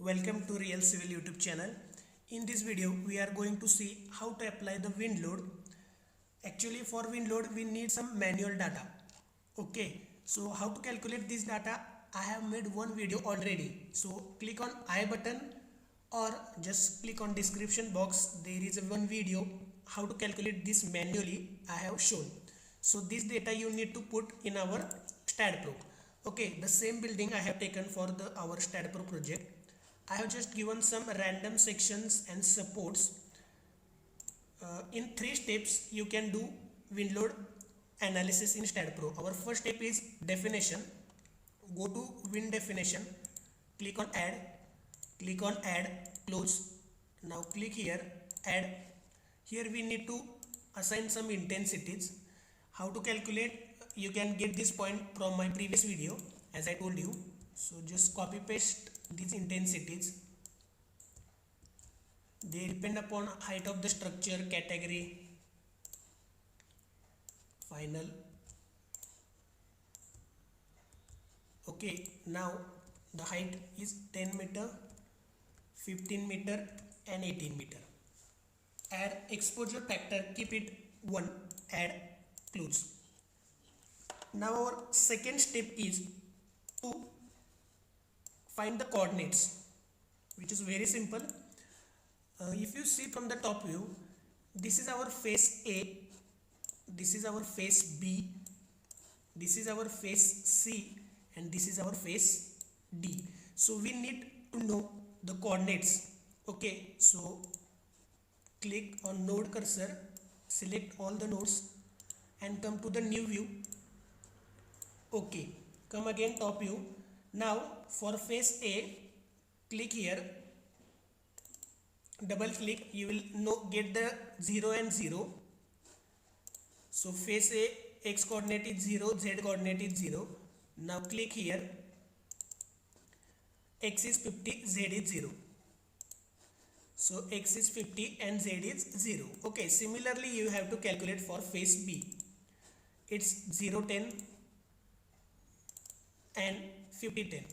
Welcome to Real Civil YouTube channel. In this video we are going to see how to apply the wind load. Actually for wind load we need some manual data. Okay, so how to calculate this data, I have made one video already. So click on I button or just click on description box. There is one video how to calculate this manually I have shown. So this data you need to put in our StatPro. Okay, the same building I have taken for our StatPro project. I have just given some random sections and supports. In 3 steps you can do wind load analysis in StatPro. Our first step is definition. Go to wind definition, click on add, close. Now click here, add. Here we need to assign some intensities. How to calculate, you can get this point from my previous video as I told you. So just copy paste these intensities. They depend upon height of the structure, category, final. Okay, now the height is 10 meter, 15 meter and 18 meter. Add exposure factor, keep it 1, add, close. Now our second step is to find the coordinates, which is very simple. If you see from the top view, this is our face A, this is our face B, this is our face C and this is our face D. So we need to know the coordinates. Okay, so click on node cursor, select all the nodes and come to the new view. Okay, come again top view. Now for face A, click here, double click, you will get the 0 and 0. So face A, x coordinate is 0, z coordinate is 0. Now click here, x is 50, z is 0. So x is 50 and z is 0. Okay, similarly you have to calculate for face B. It's 0, 10 and 50, 10.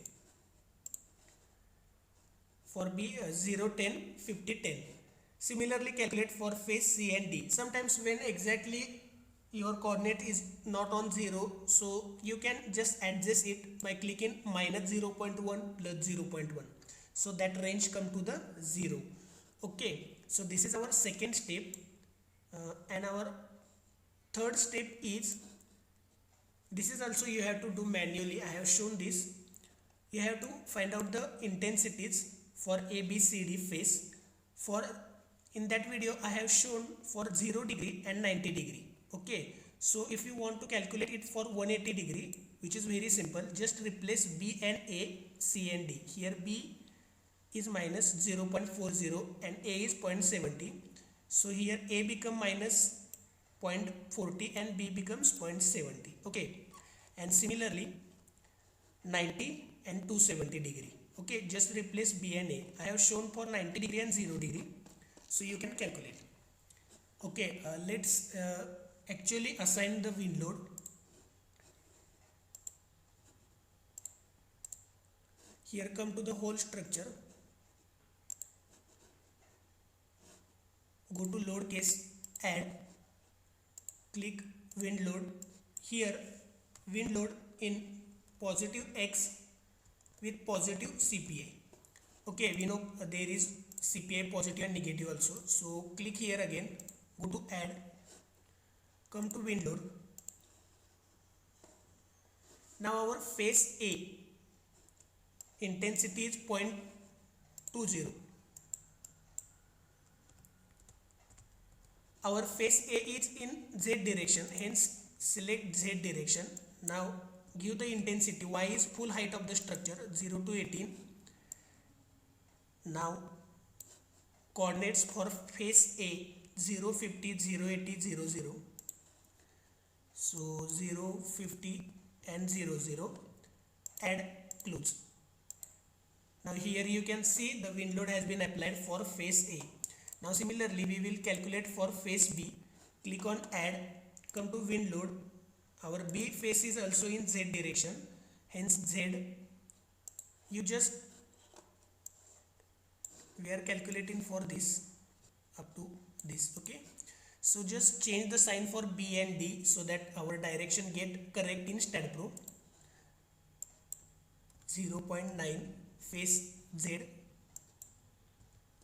For B, 0, 10, 50, 10. Similarly calculate for face C and D. Sometimes when exactly your coordinate is not on 0, so you can just adjust it by clicking minus 0.1 plus 0.1. So that range come to the 0. Okay, so this is our second step. And our third step is, this is also you have to do manually. I have shown this. You have to find out the intensities for A, B, C, D phase. For in that video I have shown for 0 degree and 90 degree. Okay, so if you want to calculate it for 180 degree, which is very simple, just replace B and A, C and D. Here B is minus 0.40 and A is 0.70. So here A become minus 0.40 and B becomes 0.70. Okay, and similarly 90 and 270 degree. Okay, just replace B and A. I have shown for 90 degree and 0 degree, so you can calculate. Okay, let's actually assign the wind load. Here come to the whole structure. Go to load case, add, click wind load. Here wind load in positive X with positive CPI. Okay, we know there is CPI positive and negative also. So click here again, go to add, come to wind load. Now our face A intensity is 0.20. Our face A is in Z direction, hence select Z direction. Now give the intensity. Y is full height of the structure, 0 to 18. Now coordinates for face A, 0, 50, 0, 80, 0, 0. So 0, 50 and 0, 0. Add, close. Now here you can see the wind load has been applied for face A. Now similarly we will calculate for face B. Click on add, come to wind load. Our B face is also in Z direction, hence Z. You just we are calculating for this up to this. Okay, so just change the sign for B and D so that our direction get correct in StatPro. 0.9 face Z.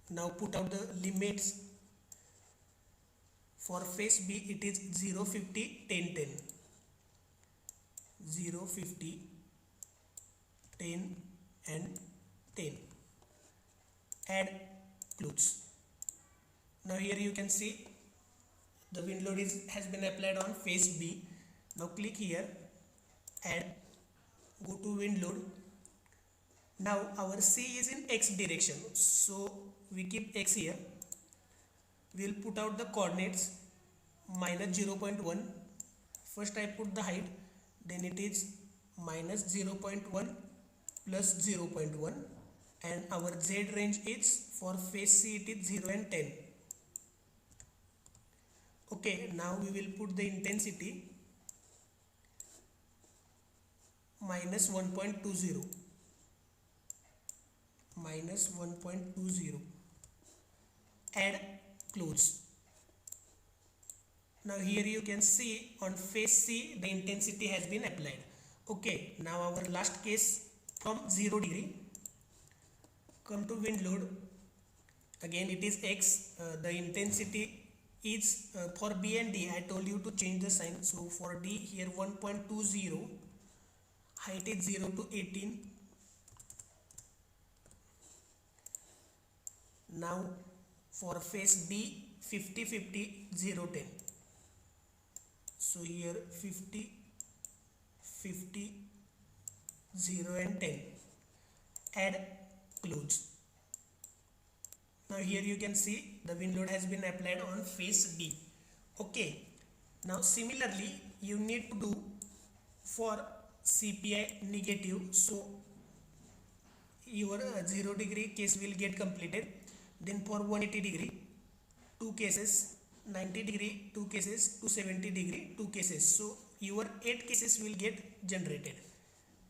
Now put out the limits. For face B it is 0, 50, 10, 10. 0, 50, 10 and 10. Add close. Now here you can see the wind load has been applied on face B. Now click here, add, go to wind load. Now our C is in X direction, so we keep X here. We'll put out the coordinates minus 0.1. First I put the height, then it is minus 0.1 plus 0.1, and our Z range is for face C it is 0 and 10. Okay, now we will put the intensity minus 1.20. Minus 1.20. Add close. Now here you can see on face C the intensity has been applied. Okay, now our last case from 0 degree. Come to wind load. Again it is X. The intensity is for B and D. I told you to change the sign. So for D here 1.20. Height is 0 to 18. Now for face B 50, 50, 0, 10. So here 50, 50, 0 and 10. Add close. Now here you can see the wind load has been applied on face B. Okay. Now similarly you need to do for CPI negative. So your 0 degree case will get completed. Then for 180 degree 2 cases, 90 degree 2 cases, 270 degree 2 cases. So your 8 cases will get generated.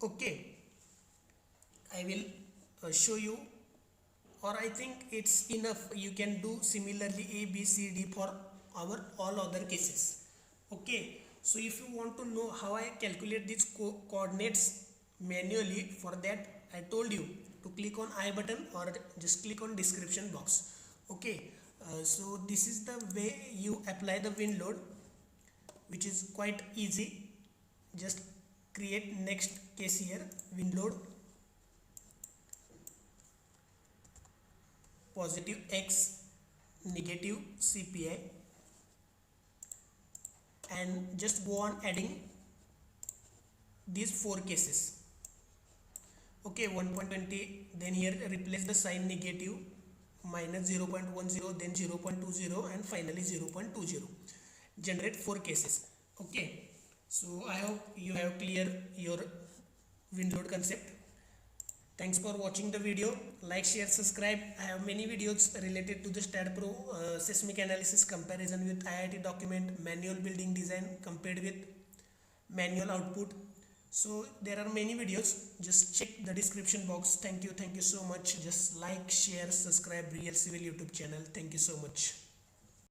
Okay, I will show you, or I think it's enough. You can do similarly A, B, C, D for our all other cases. Okay, so if you want to know how I calculate these coordinates manually, for that I told you to click on I button or just click on description box. Okay, so this is the way you apply the wind load, which is quite easy. Just create next case here, wind load positive X, negative CPI, and just go on adding these 4 cases. Okay, 1.20, then here replace the sign negative, minus 0.10, then 0.20, and finally 0.20. Generate 4 cases. Okay, so I hope you have clear your wind load concept. Thanks for watching the video. Like, share, subscribe. I have many videos related to the StatPro seismic analysis comparison with IIT document, manual building design compared with manual output. So there are many videos. Just check the description box. Thank you so much. Just like, share, subscribe Real Civil YouTube channel. Thank you so much.